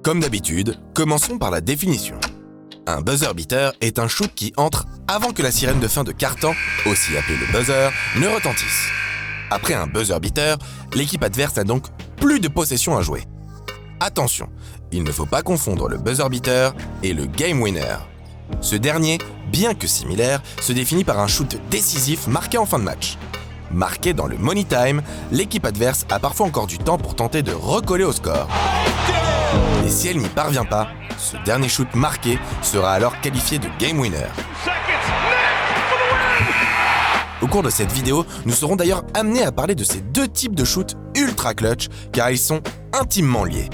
Comme d'habitude, commençons par la définition. Un buzzer beater est un shoot qui entre avant que la sirène de fin de quart-temps, aussi appelée le buzzer, ne retentisse. Après un buzzer beater, l'équipe adverse n'a donc plus de possession à jouer. Attention, il ne faut pas confondre le buzzer beater et le game winner. Ce dernier, bien que similaire, se définit par un shoot décisif marqué en fin de match. Marqué dans le money time, l'équipe adverse a parfois encore du temps pour tenter de recoller au score. Et si elle n'y parvient pas, ce dernier shoot marqué sera alors qualifié de game winner. Au cours de cette vidéo, nous serons d'ailleurs amenés à parler de ces deux types de shoots ultra clutch car ils sont intimement liés.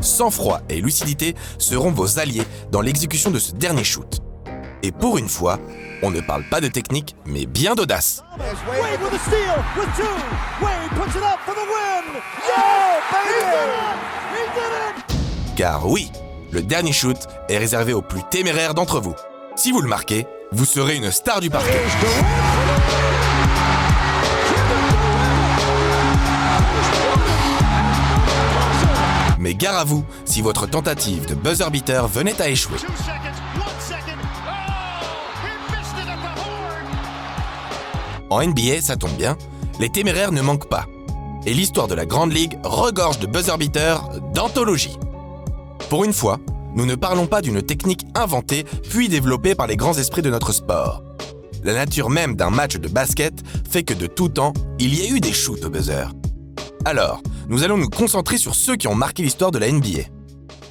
Sang-froid et lucidité seront vos alliés dans l'exécution de ce dernier shoot. Et pour une fois, on ne parle pas de technique, mais bien d'audace. Car oui, le dernier shoot est réservé aux plus téméraires d'entre vous. Si vous le marquez, vous serez une star du parquet. Mais gare à vous si votre tentative de buzzer beater venait à échouer. En NBA, ça tombe bien, les téméraires ne manquent pas. Et l'histoire de la Grande Ligue regorge de buzzer beaters d'anthologie. Pour une fois, nous ne parlons pas d'une technique inventée puis développée par les grands esprits de notre sport. La nature même d'un match de basket fait que de tout temps, il y a eu des shoots au buzzer. Alors, nous allons nous concentrer sur ceux qui ont marqué l'histoire de la NBA.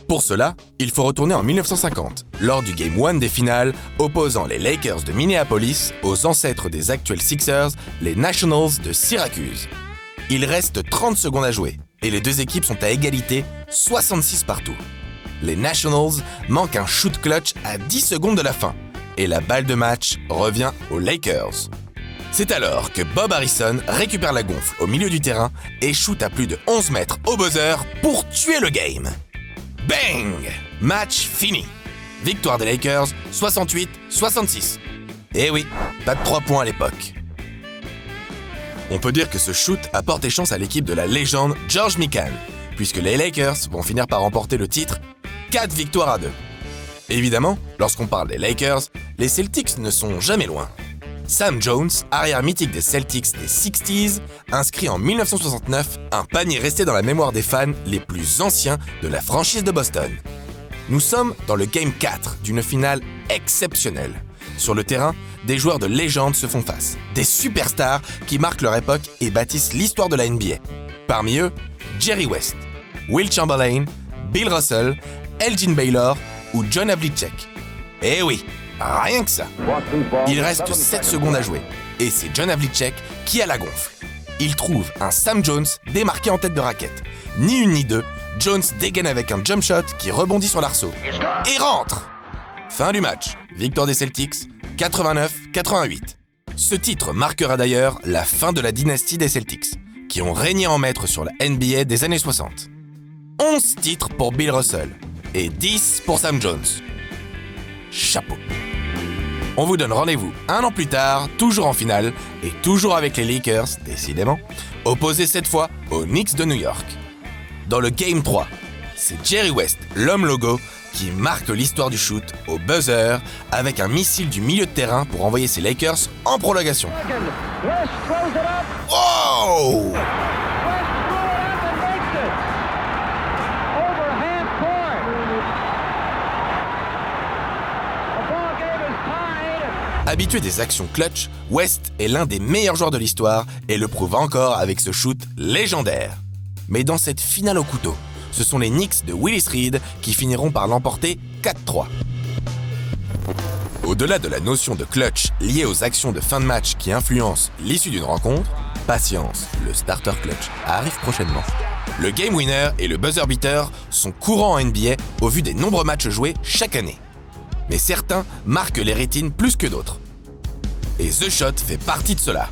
Pour cela, il faut retourner en 1950, lors du Game 1 des finales, opposant les Lakers de Minneapolis aux ancêtres des actuels Sixers, les Nationals de Syracuse. Il reste 30 secondes à jouer, et les deux équipes sont à égalité, 66 partout. Les Nationals manquent un shoot clutch à 10 secondes de la fin, et la balle de match revient aux Lakers. C'est alors que Bob Harrison récupère la gonfle au milieu du terrain et shoot à plus de 11 mètres au buzzer pour tuer le game. Bang! Match fini. Victoire des Lakers, 68-66. Eh oui, pas de 3 points à l'époque. On peut dire que ce shoot a porté chance à l'équipe de la légende George Mikan, puisque les Lakers vont finir par remporter le titre 4 victoires à 2. Évidemment, lorsqu'on parle des Lakers, les Celtics ne sont jamais loin. Sam Jones, arrière mythique des Celtics des 60s, inscrit en 1969 un panier resté dans la mémoire des fans les plus anciens de la franchise de Boston. Nous sommes dans le Game 4 d'une finale exceptionnelle. Sur le terrain, des joueurs de légende se font face, des superstars qui marquent leur époque et bâtissent l'histoire de la NBA. Parmi eux, Jerry West, Will Chamberlain, Bill Russell, Elgin Baylor ou John Havlicek. Eh oui, rien que ça. Il reste 7 secondes à jouer, et c'est John Havlicek qui a la gonfle. Il trouve un Sam Jones démarqué en tête de raquette. Ni une ni deux, Jones dégaine avec un jump shot qui rebondit sur l'arceau. Et rentre! Fin du match, victoire des Celtics, 89-88. Ce titre marquera d'ailleurs la fin de la dynastie des Celtics, qui ont régné en maître sur la NBA des années 60. 11 titres pour Bill Russell, et 10 pour Sam Jones. Chapeau. On vous donne rendez-vous un an plus tard, toujours en finale, et toujours avec les Lakers, décidément, opposés cette fois aux Knicks de New York. Dans le Game 3, c'est Jerry West, l'homme logo, qui marque l'histoire du shoot au buzzer avec un missile du milieu de terrain pour envoyer ses Lakers en prolongation. Oh! Habitué des actions clutch, West est l'un des meilleurs joueurs de l'histoire et le prouve encore avec ce shoot légendaire. Mais dans cette finale au couteau, ce sont les Knicks de Willis Reed qui finiront par l'emporter 4-3. Au-delà de la notion de clutch liée aux actions de fin de match qui influencent l'issue d'une rencontre, patience, le starter clutch arrive prochainement. Le game winner et le buzzer beater sont courants en NBA au vu des nombreux matchs joués chaque année. Mais certains marquent les rétines plus que d'autres. Et The Shot fait partie de cela.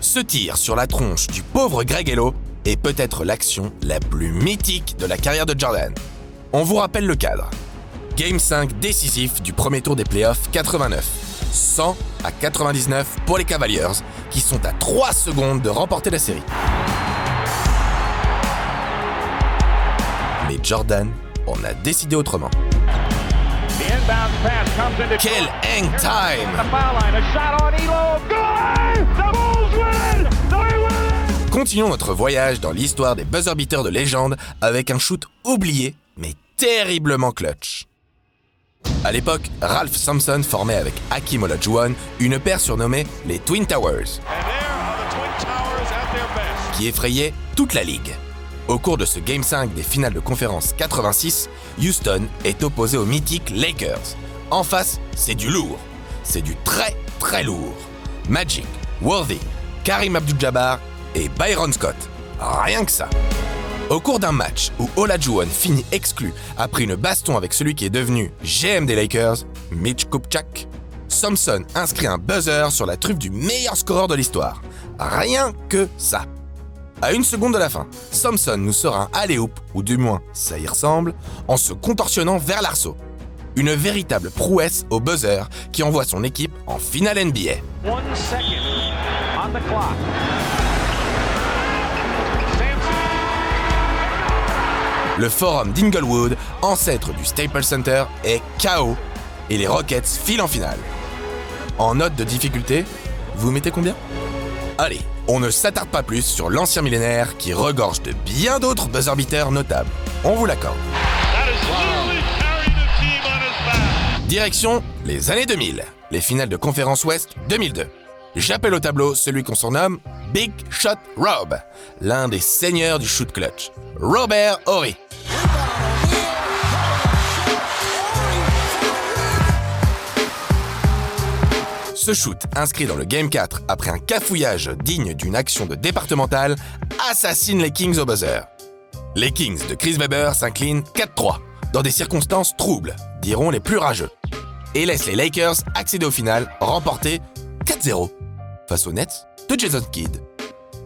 Ce tir sur la tronche du pauvre Greg Hello est peut-être l'action la plus mythique de la carrière de Jordan. On vous rappelle le cadre. Game 5 décisif du premier tour des playoffs 89. 100-99 pour les Cavaliers, qui sont à 3 secondes de remporter la série. Mais Jordan on a décidé autrement. Quel hang time! Continuons notre voyage dans l'histoire des buzzer beaters de légende avec un shoot oublié, mais terriblement clutch. À l'époque, Ralph Sampson formait avec Hakeem Olajuwon une paire surnommée les Twin Towers, qui effrayait toute la ligue. Au cours de ce Game 5 des finales de conférence 86, Houston est opposé aux mythiques Lakers. En face, c'est du lourd. C'est du très très lourd. Magic, Worthy, Kareem Abdul-Jabbar et Byron Scott. Rien que ça. Au cours d'un match où Olajuwon finit exclu après une baston avec celui qui est devenu GM des Lakers, Mitch Kupchak, Sampson inscrit un buzzer sur la truffe du meilleur scoreur de l'histoire. Rien que ça. À 1 seconde de la fin, Sampson nous sort un alley-oop, ou du moins ça y ressemble, en se contorsionnant vers l'arceau. Une véritable prouesse au buzzer qui envoie son équipe en finale NBA. 1 second on the clock. Le forum d'Inglewood, ancêtre du Staples Center, est KO et les Rockets filent en finale. En note de difficulté, vous mettez combien ? Allez, on ne s'attarde pas plus sur l'ancien millénaire qui regorge de bien d'autres buzzer beaters notables. On vous l'accorde. Direction les années 2000, les finales de conférence Ouest 2002. J'appelle au tableau celui qu'on surnomme Big Shot Rob, l'un des seigneurs du shoot clutch, Robert Horry. Ce shoot, inscrit dans le Game 4 après un cafouillage digne d'une action de départementale, assassine les Kings au buzzer. Les Kings de Chris Webber s'inclinent 4-3, dans des circonstances troubles, diront les plus rageux, et laissent les Lakers accéder au final, remportés 4-0, face aux Nets de Jason Kidd.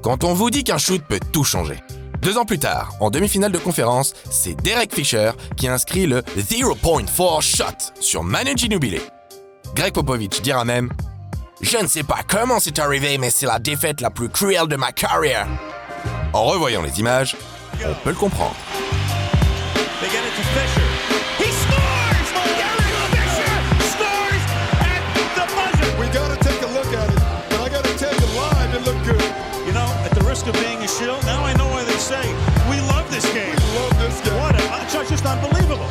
Quand on vous dit qu'un shoot peut tout changer. 2 ans plus tard, en demi-finale de conférence, c'est Derek Fisher qui inscrit le 0.4 shot sur Manu Ginobili. Greg Popovich dira même « Je ne sais pas comment c'est arrivé, mais c'est la défaite la plus cruelle de ma carrière. » En revoyant les images, on peut le comprendre. Of being a shill, now I know why they say we love this game. We love this game. What it's just unbelievable.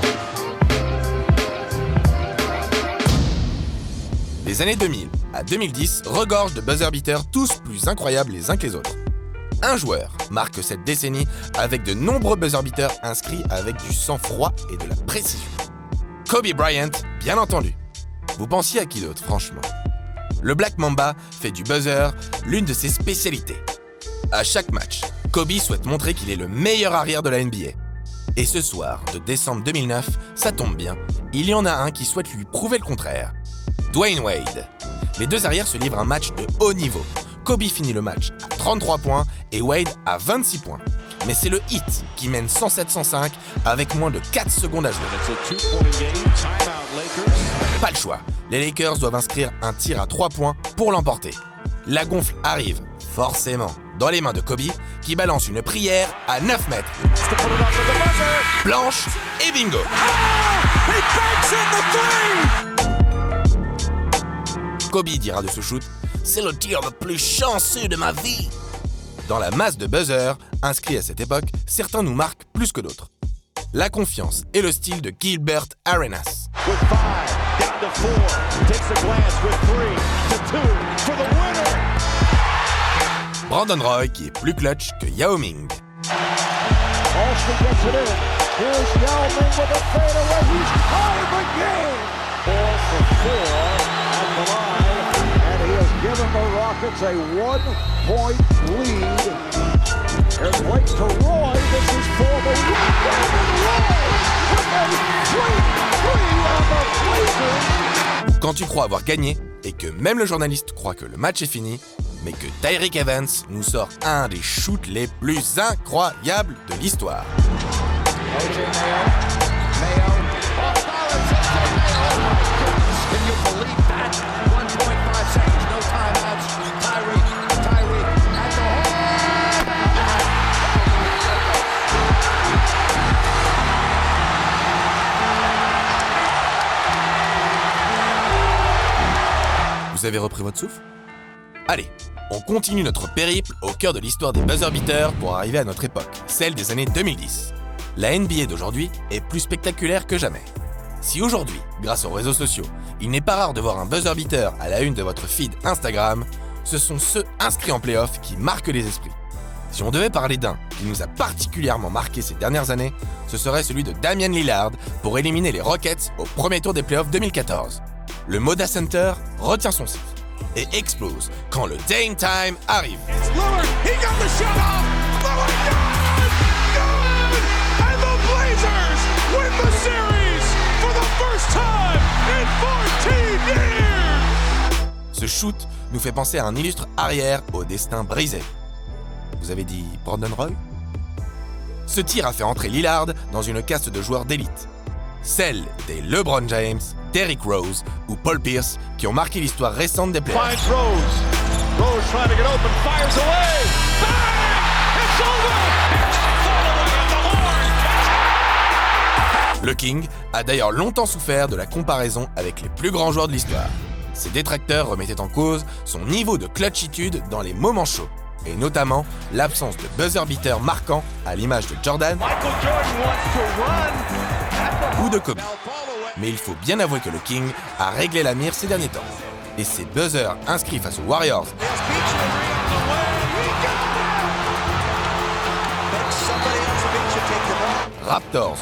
Les années 2000 à 2010 regorgent de buzzer beaters tous plus incroyables les uns que les autres. Un joueur marque cette décennie avec de nombreux buzzer beaters inscrits avec du sang-froid et de la précision. Kobe Bryant, bien entendu. Vous pensiez à qui d'autre, franchement ? Le Black Mamba fait du buzzer l'une de ses spécialités. À chaque match, Kobe souhaite montrer qu'il est le meilleur arrière de la NBA. Et ce soir de décembre 2009, ça tombe bien, il y en a un qui souhaite lui prouver le contraire. Dwayne Wade. Les deux arrières se livrent un match de haut niveau. Kobe finit le match à 33 points et Wade à 26 points. Mais c'est le Heat qui mène 107-105 avec moins de 4 secondes à jouer. Pas le choix, les Lakers doivent inscrire un tir à 3 points pour l'emporter. La gonfle arrive, forcément, dans les mains de Kobe, qui balance une prière à 9 mètres. Planche et bingo. Kobe dira de ce shoot, c'est le tir le plus chanceux de ma vie. Dans la masse de buzzers inscrits à cette époque, certains nous marquent plus que d'autres. La confiance et le style de Gilbert Arenas. Brandon Roy qui est plus clutch que Yao Ming. Quand tu crois avoir gagné et que même le journaliste croit que le match est fini, mais que Tyreke Evans nous sort un des shoots les plus incroyables de l'histoire. Vous avez repris votre souffle ? Allez, on continue notre périple au cœur de l'histoire des buzzer beaters pour arriver à notre époque, celle des années 2010. La NBA d'aujourd'hui est plus spectaculaire que jamais. Si aujourd'hui, grâce aux réseaux sociaux, il n'est pas rare de voir un buzzer beater à la une de votre feed Instagram, ce sont ceux inscrits en playoff qui marquent les esprits. Si on devait parler d'un qui nous a particulièrement marqué ces dernières années, ce serait celui de Damian Lillard pour éliminer les Rockets au premier tour des playoffs 2014. Le Moda Center retient son siffle et explose quand le Dame Time arrive. Lillard, he got the shot off. Lillard, good! And the Blazers win the series for the first time in 14 years! Ce shoot nous fait penser à un illustre arrière au destin brisé. Vous avez dit Brandon Roy ? Ce tir a fait entrer Lillard dans une caste de joueurs d'élite. Celle des LeBron James, Derrick Rose ou Paul Pierce qui ont marqué l'histoire récente des playoffs. Finds Rose. Rose trying to get open, fires away. Bang! It's over! Le King a d'ailleurs longtemps souffert de la comparaison avec les plus grands joueurs de l'histoire. Ses détracteurs remettaient en cause son niveau de clutchitude dans les moments chauds, et notamment l'absence de buzzer beater marquant à l'image de Jordan ou de Kobe. Mais il faut bien avouer que le King a réglé la mire ces derniers temps. Et ses buzzers inscrits face aux Warriors, Raptors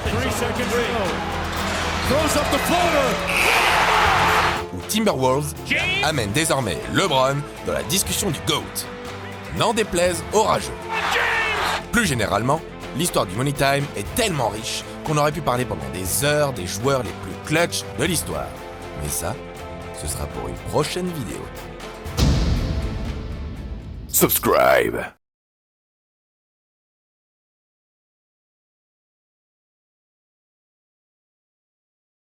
ou Timberwolves amènent désormais LeBron dans la discussion du GOAT. N'en déplaise aux rageux. Plus généralement, l'histoire du Money Time est tellement riche qu'on aurait pu parler pendant des heures des joueurs les plus clutch de l'histoire. Mais ça, ce sera pour une prochaine vidéo. Subscribe.